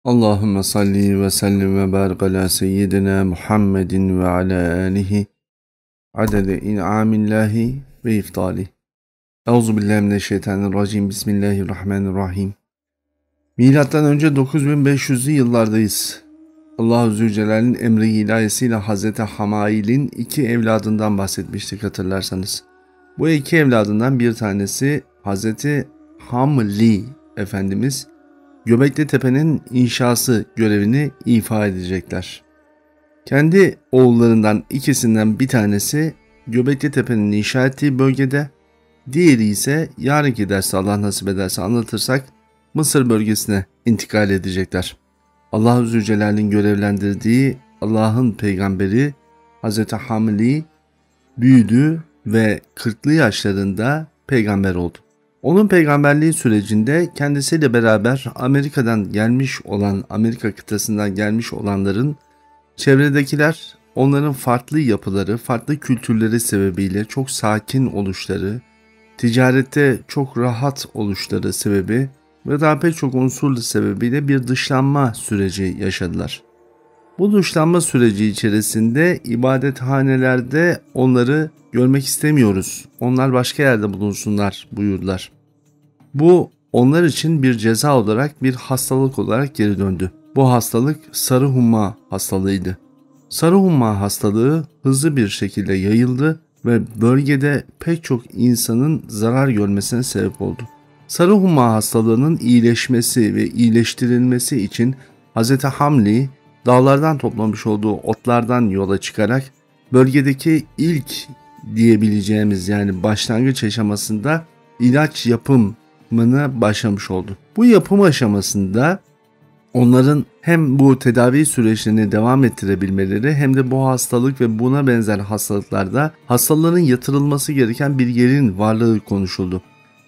Allahümme salli ve sellim ve barik ala seyyidina Muhammedin ve ala alihi adede in'amillahi ve iftali. Euzubillahimineşşeytanirracim. Bismillahirrahmanirrahim. Milattan önce 9500'lü yıllardayız. Allah-u Zülcelal'in emri ilahisiyle Hazreti Hamail'in iki evladından bahsetmiştik hatırlarsanız. Bu iki evladından bir tanesi Hazreti Hamli Efendimiz, Göbekli Tepe'nin inşası görevini ifa edecekler. Kendi oğullarından ikisinden bir tanesi Göbekli Tepe'nin inşa ettiği bölgede, diğeri ise yarınki derste Allah nasip ederse anlatırsak Mısır bölgesine intikal edecekler. Allah-u Zülcelal'in görevlendirdiği Allah'ın peygamberi Hazreti Hamli büyüdü ve 40'lı yaşlarında peygamber oldu. Onun peygamberliği sürecinde kendisiyle beraber Amerika'dan gelmiş olan, Amerika kıtasından gelmiş olanların çevredekiler onların farklı yapıları, farklı kültürleri sebebiyle çok sakin oluşları, ticarette çok rahat oluşları sebebi ve daha pek çok unsurlu sebebiyle bir dışlanma süreci yaşadılar. Bu dışlanma süreci içerisinde ibadethanelerde onları görmek istemiyoruz, onlar başka yerde bulunsunlar buyurdular. Bu onlar için bir ceza olarak, bir hastalık olarak geri döndü. Bu hastalık sarı humma hastalığıydı. Sarı humma hastalığı hızlı bir şekilde yayıldı ve bölgede pek çok insanın zarar görmesine sebep oldu. Sarı humma hastalığının iyileşmesi ve iyileştirilmesi için Hz. Hamli dağlardan toplamış olduğu otlardan yola çıkarak bölgedeki ilk diyebileceğimiz yani başlangıç aşamasında ilaç yapımına başlamış oldu. Bu yapım aşamasında onların hem bu tedavi süreçlerini devam ettirebilmeleri hem de bu hastalık ve buna benzer hastalıklarda hastaların yatırılması gereken bir yerin varlığı konuşuldu.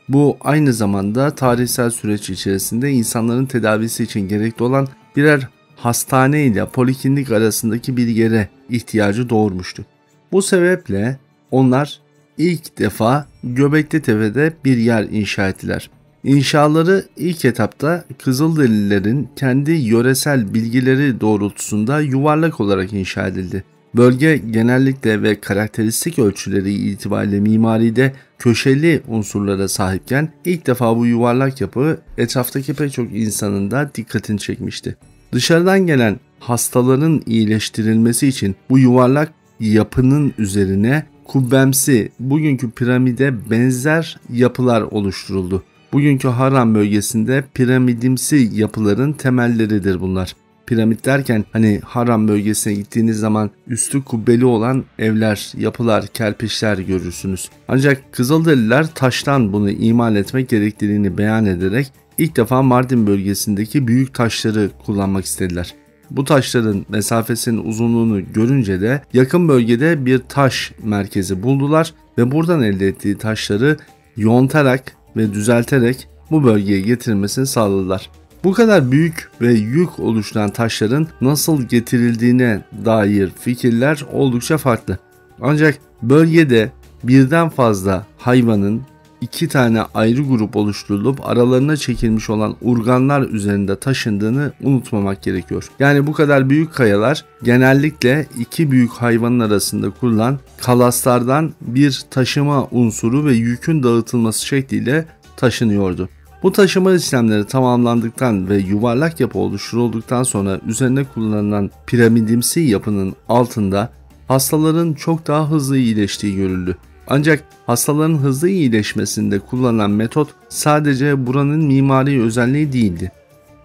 Bu aynı zamanda tarihsel süreç içerisinde insanların tedavisi için gerekli olan birer hastane ile poliklinik arasındaki bir yere ihtiyacı doğurmuştu. Bu sebeple onlar ilk defa Göbekli Tepe'de bir yer inşa ettiler. İnşaları ilk etapta Kızılderililerin kendi yöresel bilgileri doğrultusunda yuvarlak olarak inşa edildi. Bölge genellikle ve karakteristik ölçüleri itibariyle mimaride köşeli unsurlara sahipken ilk defa bu yuvarlak yapı etraftaki pek çok insanın da dikkatini çekmişti. Dışarıdan gelen hastaların iyileştirilmesi için bu yuvarlak yapının üzerine kubbemsi, bugünkü piramide benzer yapılar oluşturuldu. Bugünkü Harran bölgesinde piramidimsi yapıların temelleridir bunlar. Piramit derken hani Harran bölgesine gittiğiniz zaman üstü kubbeli olan evler, yapılar, kerpiçler görürsünüz. Ancak Kızılderililer taştan bunu imal etmek gerektiğini beyan ederek ilk defa Mardin bölgesindeki büyük taşları kullanmak istediler. Bu taşların mesafesinin uzunluğunu görünce de yakın bölgede bir taş merkezi buldular ve buradan elde ettiği taşları yontarak ve düzelterek bu bölgeye getirmesini sağladılar. Bu kadar büyük ve yük oluşturan taşların nasıl getirildiğine dair fikirler oldukça farklı. Ancak bölgede birden fazla hayvanın iki tane ayrı grup oluşturulup aralarına çekilmiş olan urganlar üzerinde taşındığını unutmamak gerekiyor. Yani bu kadar büyük kayalar genellikle iki büyük hayvanın arasında kurulan kalaslardan bir taşıma unsuru ve yükün dağıtılması şekliyle taşınıyordu. Bu taşıma işlemleri tamamlandıktan ve yuvarlak yapı oluşturulduktan sonra üzerine kullanılan piramidimsi yapının altında hastaların çok daha hızlı iyileştiği görüldü. Ancak hastaların hızlı iyileşmesinde kullanılan metot sadece buranın mimari özelliği değildi.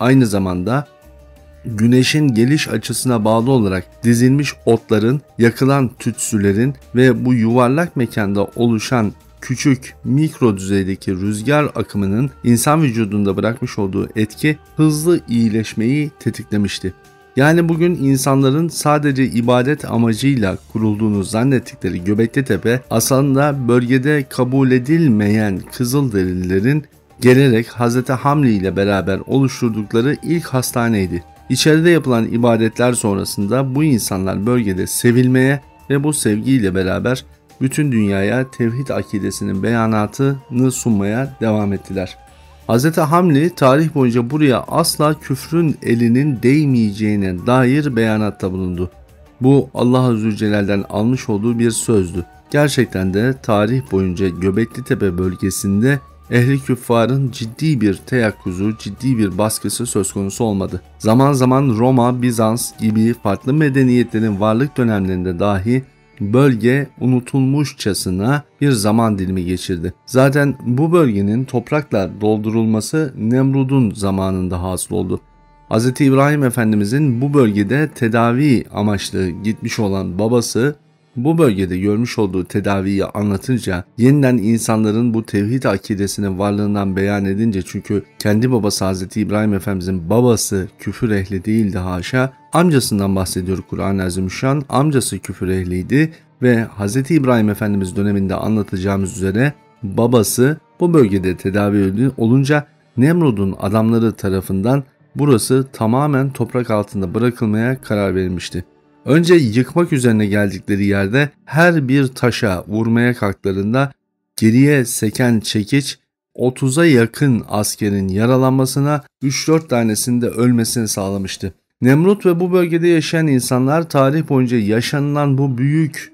Aynı zamanda güneşin geliş açısına bağlı olarak dizilmiş otların, yakılan tütsülerin ve bu yuvarlak mekanda oluşan küçük mikro düzeydeki rüzgar akımının insan vücudunda bırakmış olduğu etki hızlı iyileşmeyi tetiklemişti. Yani bugün insanların sadece ibadet amacıyla kurulduğunu zannettikleri Göbekli Tepe aslında bölgede kabul edilmeyen Kızılderililerin gelerek Hz. Hamli ile beraber oluşturdukları ilk hastaneydi. İçeride yapılan ibadetler sonrasında bu insanlar bölgede sevilmeye ve bu sevgiyle beraber bütün dünyaya tevhid akidesinin beyanatını sunmaya devam ettiler. Hz. Hamli tarih boyunca buraya asla küfrün elinin değmeyeceğine dair beyanatта bulundu. Bu Allah Zülcelal'den almış olduğu bir sözdü. Gerçekten de tarih boyunca Göbeklitepe bölgesinde ehli küffarın ciddi bir teyakkuzu, ciddi bir baskısı söz konusu olmadı. Zaman zaman Roma, Bizans gibi farklı medeniyetlerin varlık dönemlerinde dahi bölge unutulmuşçasına bir zaman dilimi geçirdi. Zaten bu bölgenin toprakla doldurulması Nemrud'un zamanında hasıl oldu. Hz. İbrahim Efendimizin bu bölgede tedavi amaçlı gitmiş olan babası bu bölgede görmüş olduğu tedaviyi anlatınca, yeniden insanların bu tevhid akidesinin varlığından beyan edince, çünkü kendi babası Hz. İbrahim Efendimizin babası küfür ehli değildi haşa, amcasından bahsediyor Kur'an-ı Azimüşşan, amcası küfür ehliydi ve Hz. İbrahim Efendimiz döneminde anlatacağımız üzere babası bu bölgede tedavi olunca Nemrud'un adamları tarafından burası tamamen toprak altında bırakılmaya karar verilmişti. Önce yıkmak üzerine geldikleri yerde her bir taşa vurmaya kalktıklarında geriye seken çekiç 30'a yakın askerin yaralanmasına, 3-4 tanesinin de ölmesini sağlamıştı. Nemrut ve bu bölgede yaşayan insanlar tarih boyunca yaşanılan bu büyük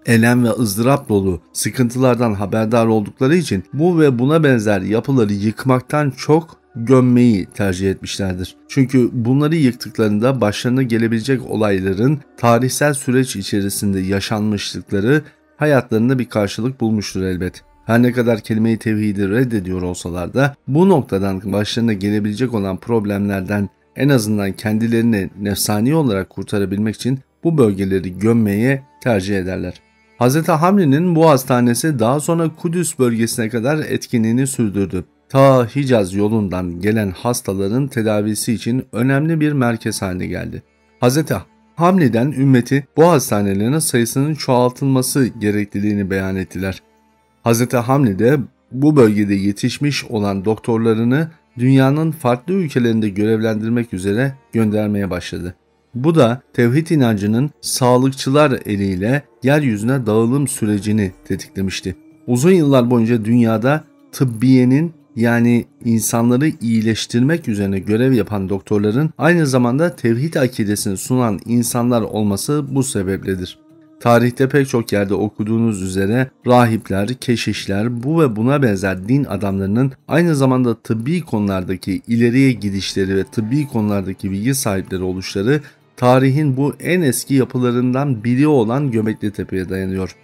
elem ve ızdırap dolu sıkıntılardan haberdar oldukları için bu ve buna benzer yapıları yıkmaktan çok gömmeyi tercih etmişlerdir. Çünkü bunları yıktıklarında başlarına gelebilecek olayların tarihsel süreç içerisinde yaşanmışlıkları hayatlarında bir karşılık bulmuştur elbet. Her ne kadar kelime-i tevhidi reddediyor olsalar da bu noktadan başlarına gelebilecek olan problemlerden en azından kendilerini nefsani olarak kurtarabilmek için bu bölgeleri gömmeye tercih ederler. Hz. Hamli'nin bu hastanesi daha sonra Kudüs bölgesine kadar etkinliğini sürdürdü. Ta Hicaz yolundan gelen hastaların tedavisi için önemli bir merkez haline geldi. Hz. Hamli'den ümmeti bu hastanelerin sayısının çoğaltılması gerekliliğini beyan ettiler. Hz. Hamli de bu bölgede yetişmiş olan doktorlarını dünyanın farklı ülkelerinde görevlendirmek üzere göndermeye başladı. Bu da tevhid inancının sağlıkçılar eliyle yeryüzüne dağılım sürecini tetiklemişti. Uzun yıllar boyunca dünyada tıbbiyenin, yani insanları iyileştirmek üzerine görev yapan doktorların aynı zamanda tevhid akidesini sunan insanlar olması bu sebepledir. Tarihte pek çok yerde okuduğunuz üzere rahipler, keşişler, bu ve buna benzer din adamlarının aynı zamanda tıbbi konulardaki ileriye gidişleri ve tıbbi konulardaki bilgi sahipleri oluşları tarihin bu en eski yapılarından biri olan Göbeklitepe'ye dayanıyor.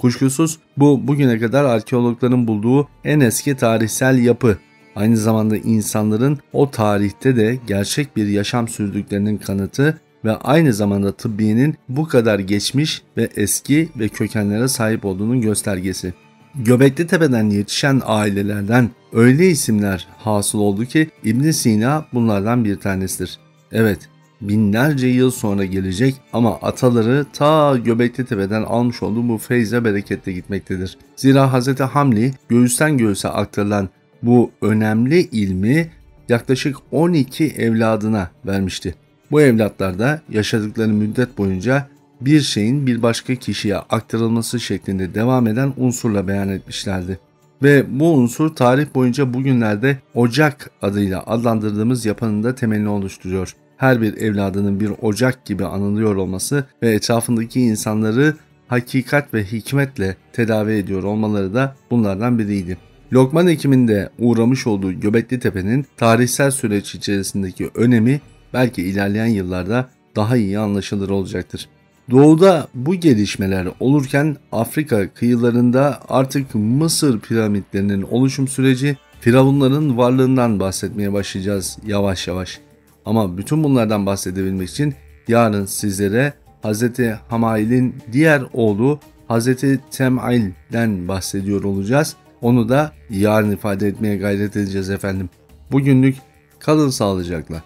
Kuşkusuz bu bugüne kadar arkeologların bulduğu en eski tarihsel yapı. Aynı zamanda insanların o tarihte de gerçek bir yaşam sürdüklerinin kanıtı ve aynı zamanda tıbbiyenin bu kadar geçmiş ve eski ve kökenlere sahip olduğunun göstergesi. Göbeklitepe'den yetişen ailelerden öyle isimler hasıl oldu ki İbn Sina bunlardan bir tanesidir. Evet, binlerce yıl sonra gelecek ama ataları ta Göbeklitepe'den almış olduğu bu feyze bereketle gitmektedir. Zira Hz. Hamli göğüsten göğüse aktarılan bu önemli ilmi yaklaşık 12 evladına vermişti. Bu evlatlar da yaşadıkları müddet boyunca bir şeyin bir başka kişiye aktarılması şeklinde devam eden unsurla beyan etmişlerdi. Ve bu unsur tarih boyunca bugünlerde ocak adıyla adlandırdığımız yapının da temelini oluşturuyor. Her bir evladının bir ocak gibi anılıyor olması ve etrafındaki insanları hakikat ve hikmetle tedavi ediyor olmaları da bunlardan biriydi. Lokman Hekim'in uğramış olduğu Göbeklitepe'nin tarihsel süreç içerisindeki önemi belki ilerleyen yıllarda daha iyi anlaşılır olacaktır. Doğuda bu gelişmeler olurken Afrika kıyılarında artık Mısır piramitlerinin oluşum süreci, firavunların varlığından bahsetmeye başlayacağız yavaş yavaş. Ama bütün bunlardan bahsedebilmek için yarın sizlere Hz. Hamail'in diğer oğlu Hz. Tem'il'den bahsediyor olacağız. Onu da yarın ifade etmeye gayret edeceğiz efendim. Bugünlük kalın sağlıcakla.